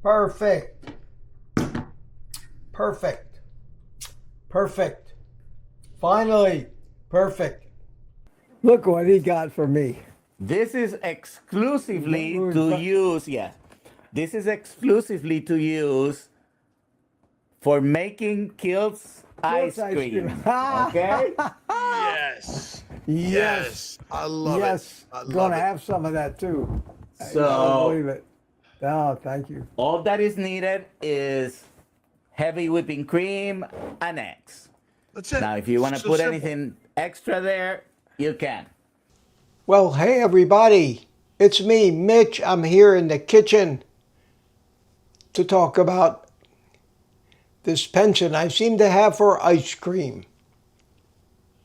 Perfect. Perfect. Perfect. Finally, perfect. Look what he got for me. This is exclusively to use, yeah. This is exclusively to use for making Kilt's ice cream. Okay? Yes. Yes. I love Yes. it. I love Gonna it. have some of that too. I So don't believe it. Oh, thank you. all that is needed is heavy whipping cream and eggs. That's it. Now, if you want to So put simple. anything extra there, you can. Well, hey everybody. It's me, Mitch. I'm here in the kitchen to talk about this penchant I seem to have for ice cream.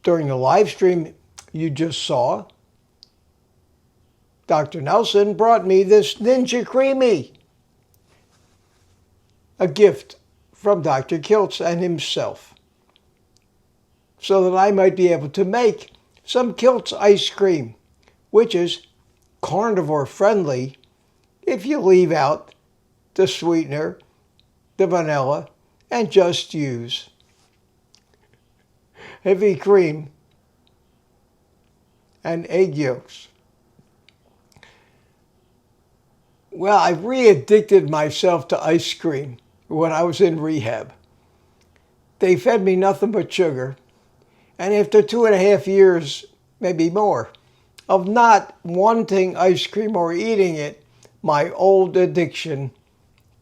During the live stream you just saw, Dr. Nelson brought me this NINJA CREAMi, a gift from Dr. Kiltz and himself, so that I might be able to make some Kiltz ice cream, which is carnivore friendly if you leave out the sweetener, the vanilla, and just use heavy cream and egg yolks. Well, I re-addicted myself to ice cream when I was in rehab. They fed me nothing but sugar. And after 2.5 years, maybe more, of not wanting ice cream or eating it, my old addiction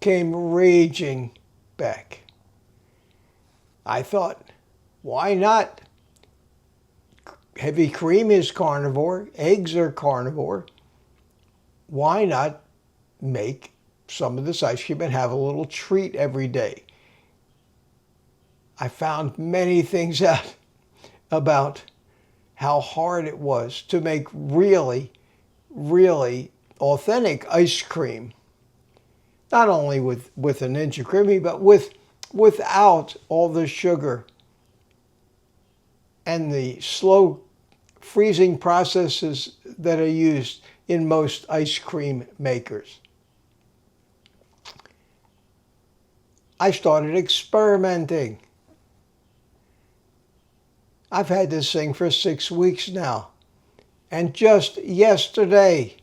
came raging back. I thought, why not? Heavy cream is carnivore, eggs are carnivore. Why not make some of this ice cream and have a little treat every day? I found many things out about how hard it was to make really, really authentic ice cream. Not only with a NINJA CREAMi, but without all the sugar and the slow freezing processes that are used in most ice cream makers. I started experimenting. I've had this thing for 6 weeks now. And just yesterday,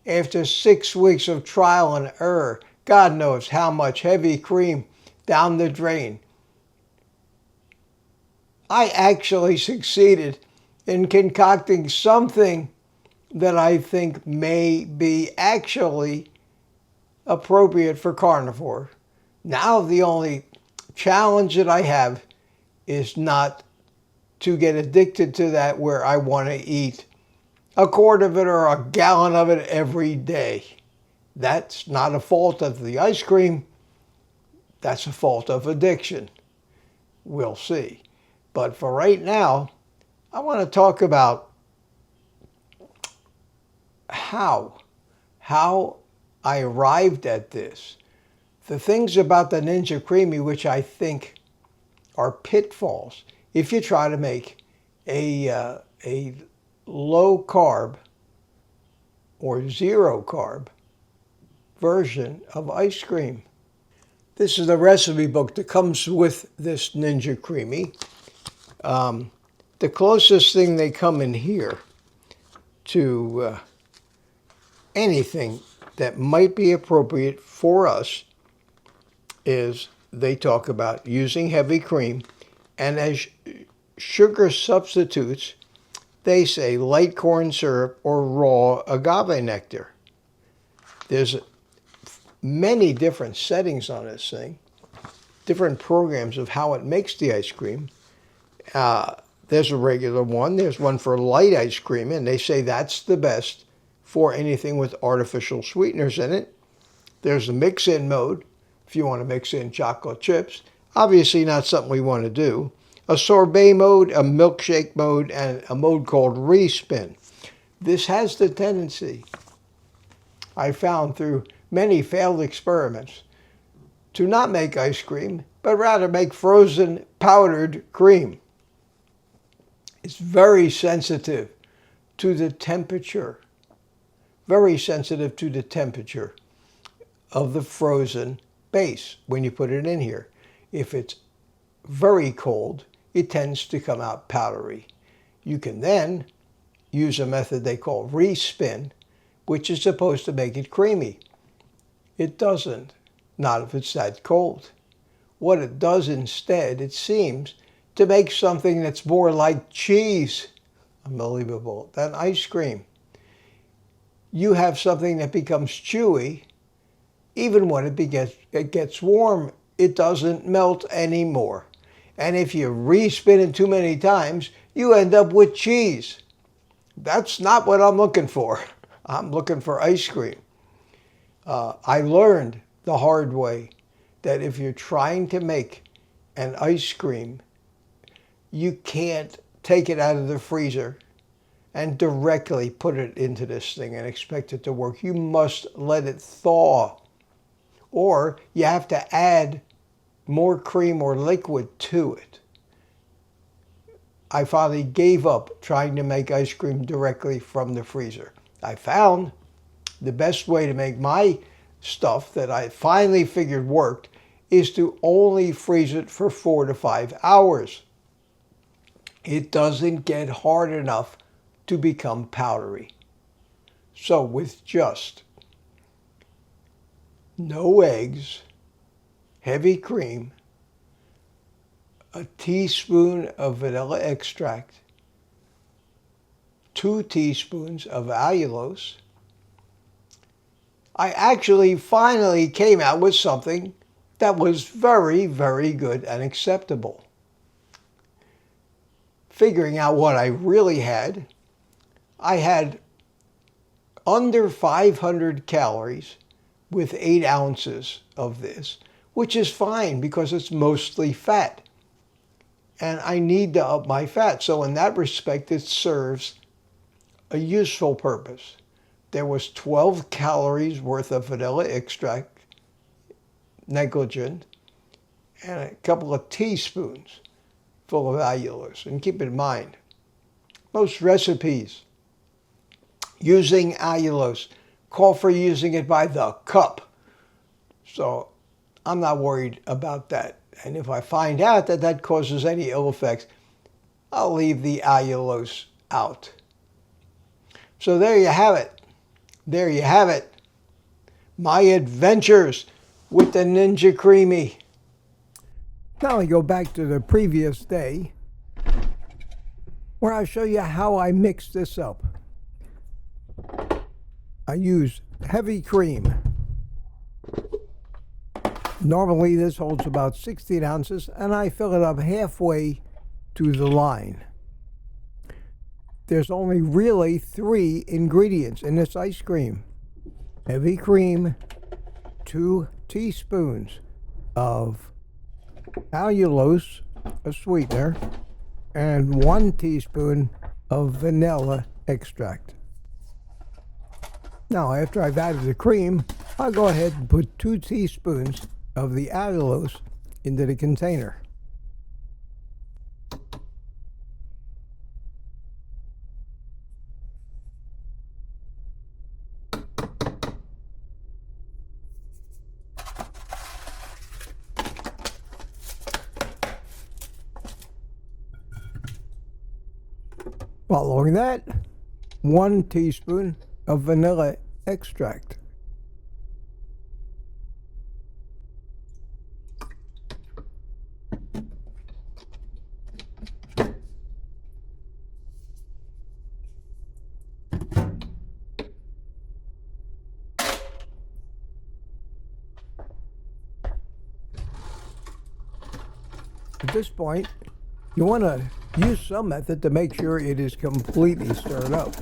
after 6 weeks of trial and error, God knows how much heavy cream down the drain, I actually succeeded in concocting something that I think may be actually appropriate for carnivore. Now the only challenge that I have is not to get addicted to that where I want to eat a quart of it or a gallon of it every day. That's not a fault of the ice cream. That's a fault of addiction. We'll see. But for right now, I want to talk about how I arrived at this. The things about the NINJA CREAMi which I think are pitfalls if you try to make a low carb or zero carb version of ice cream. This is the recipe book that comes with this NINJA CREAMi. The closest thing they come in here to anything that might be appropriate for us is they talk about using heavy cream, and as sugar substitutes, they say light corn syrup or raw agave nectar. There's many different settings on this thing, different programs of how it makes the ice cream. There's a regular one, there's one for light ice cream, and they say that's the best for anything with artificial sweeteners in it. There's the mix-in mode, if you want to mix in chocolate chips. Obviously not something we want to do. A sorbet mode, a milkshake mode, and a mode called respin. This has the tendency, I found through many failed experiments, to not make ice cream, but rather make frozen powdered cream. It's very sensitive to the temperature. Very sensitive to the temperature of the frozen base when you put it in here. If it's very cold, it tends to come out powdery. You can then use a method they call respin, which is supposed to make it creamy. It doesn't, not if it's that cold. What it does instead, it seems, to make something that's more like cheese, unbelievable, than ice cream. You have something that becomes chewy. Even when it gets warm, it doesn't melt anymore. And if you respin it too many times, you end up with cheese. That's not what I'm looking for. I'm looking for ice cream. I learned the hard way that if you're trying to make an ice cream, you can't take it out of the freezer and directly put it into this thing and expect it to work. You must let it thaw. Or you have to add more cream or liquid to it. I finally gave up trying to make ice cream directly from the freezer. I found the best way to make my stuff that I finally figured worked is to only freeze it for 4 to 5 hours. It doesn't get hard enough to become powdery. So with just no eggs, heavy cream, a teaspoon of vanilla extract, 2 teaspoons of allulose, I actually finally came out with something that was very, very good and acceptable. Figuring out what I really had, I had under 500 calories with 8 ounces of this, which is fine because it's mostly fat. And I need to up my fat. So in that respect, it serves a useful purpose. There was 12 calories worth of vanilla extract, negligent, and a couple of teaspoons full of allulose. And keep in mind, most recipes using allulose call for using it by the cup. So I'm not worried about that. And if I find out that that causes any ill effects, I'll leave the allulose out. So there you have it. There you have it. My adventures with the Ninja CREAMi. Now I go back to the previous day where I show you how I mix this up. I use heavy cream. Normally this holds about 16 ounces and I fill it up halfway to the line. There's only really 3 ingredients in this ice cream. Heavy cream, 2 teaspoons of allulose, a sweetener, and 1 teaspoon of vanilla extract. Now, after I've added the cream, I'll go ahead and put 2 teaspoons of the allulose into the container. Following that, 1 teaspoon of vanilla extract. At this point, you want to use some method to make sure it is completely stirred up.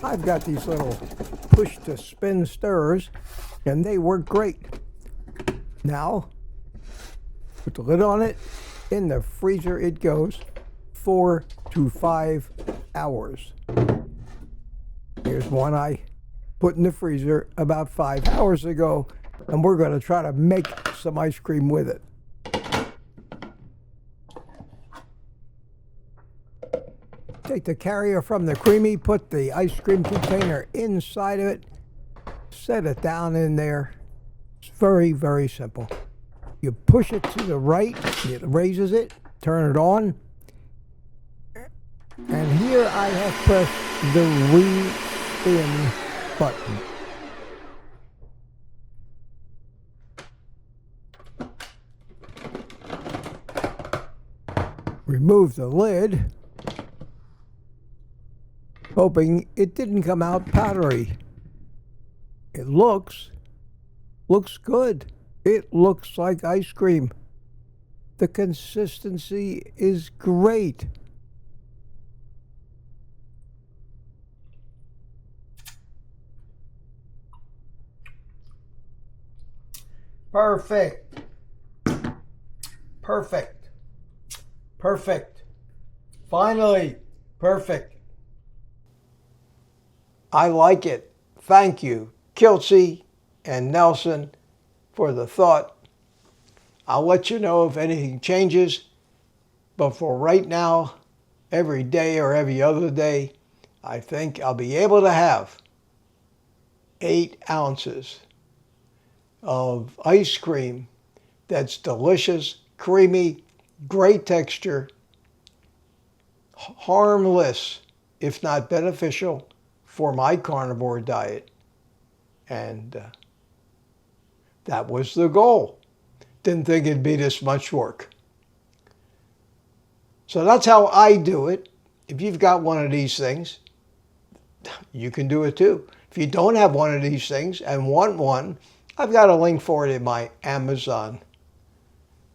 I've got these little push to spin stirrers and they work great. Now, put the lid on it, in the freezer it goes 4 to 5 hours. Here's one I put in the freezer about 5 hours ago, and we're going to try to make some ice cream with it. Take the carrier from the CREAMi, put the ice cream container inside of it, set it down in there, It's very, very simple. You push it to the right, it raises it, turn it on, and here I have pressed the re-spin button. Remove the lid, hoping it didn't come out powdery. It looks good. It looks like ice cream. The consistency is great. Perfect. Perfect. Perfect. Finally, perfect. I like it. Thank you, Kiltsy and Nelson, for the thought. I'll let you know if anything changes, but for right now, every day or every other day, I think I'll be able to have 8 ounces of ice cream that's delicious, creamy, great texture, harmless, if not beneficial, for my carnivore diet. And that was the goal. Didn't think it'd be this much work. So that's how I do it. If you've got one of these things, you can do it too. If you don't have one of these things and want one, I've got a link for it in my Amazon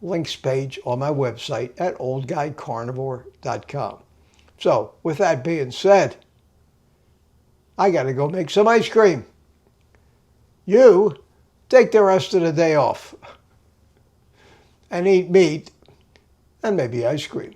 links page on my website at OldGuyCarnivore.com. So with that being said, I got to go make some ice cream. You take the rest of the day off and eat meat and maybe ice cream.